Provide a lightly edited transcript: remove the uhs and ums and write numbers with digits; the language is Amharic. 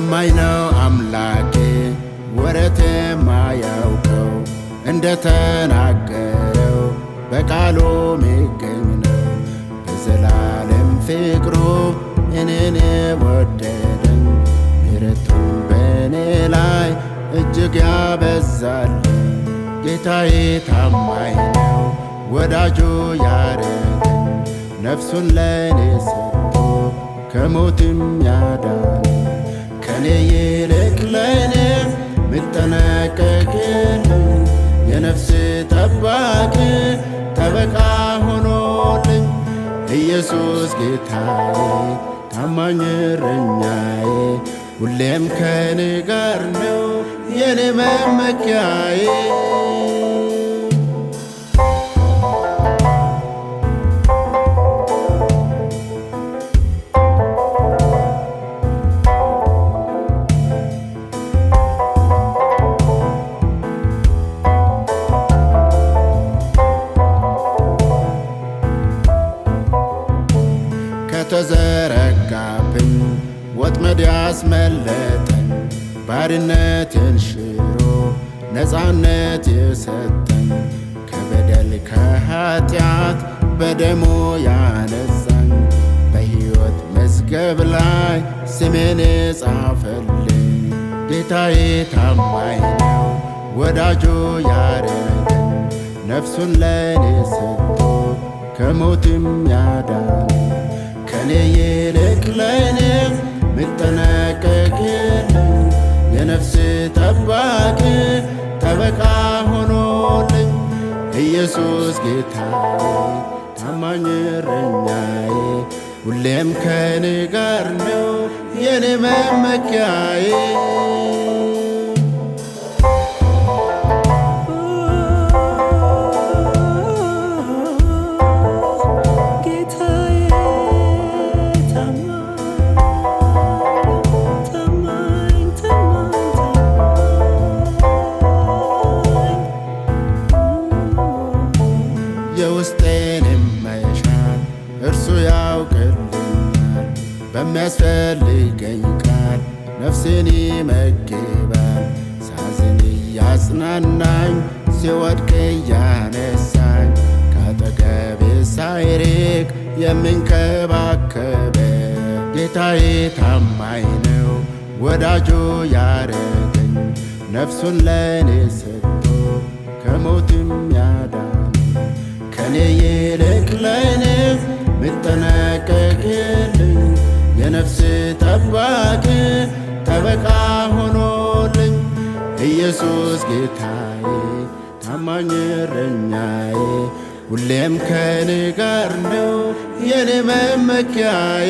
ታማኝ ነው አምላኬ ወረት የማያውቀው እንደተናገረው በቃሉ ሚገኝ ነው። በዘላለም ፍቅሩ እኔን የወደደኝ ምሕረቱን በእኔ ላይ እጅግ ያበዛልኝ። ጌታዬ ታማኝ ነው ወዳጁ ያረገኝ ነፍሱን ለእኔ ሰጥቶ ከሞትም ያዳነኝ። ከኔ ይልቅ ለእኔ ምጠነቀቅልኝ የነፍስ ጠባቂ ጠበቃ ሆኖልኝ ኢየሱስ ጌታዬ ታማኝ እረኛዬ ሁሌም ከኔ ጋር ነው የኔ መመኪያዬ። ከተዘረጋብኝ ወጥመድ ያስመለጠኝ ባርነትን ሽሮ ነፃነት የሰጠኝ ከበደል ከኃጢአት በደሙ ያነጻኝ በሕይወት መዝገብ ላይ ስሜን የጻፈልኝ ጌታዬ ታማኝ ነው ወዳጁ ያረገኝ ነፍሱን ለእኔ ሰጥቶ ከሞትም ያዳነኝ። ከኔ ይልቅ ለእኔ ምጠነቀቅልኝ የነፍስ ጠባቂ ጠበቃ ሆኖልኝ ኢየሱስ ጌታዬ ታማኝ እረኛዬ ሁሌም ከኔ ጋር ነው የኔ መመኪያዬ። የውስጤንም መሻት እርሱ ያውቅልኛል በሚያስፈልገኝ ቃል ነፍሴን ይመግባል። ሳዝን እያጽናናኝ ሲወድቅ እያነሳኝ ካጠገቤ ሳይርቅ የሚንከባከበ ጌታዬ ታማኝ ነው ወዳጁ ያረገኝ ነፍሱን ለእኔ ሰጥቶ ከሞትም ያዳነኝ። ከኔ ይልቅ ለእኔ ምጠነቀቅልኝ የነፍስ ጠባቂ ጠበቃ ሆኖልኝ ኢየሱስ ጌታዬ ታማኝ እረኛዬ ሁሌም ከኔ ጋር ነው የኔ መመኪያዬ።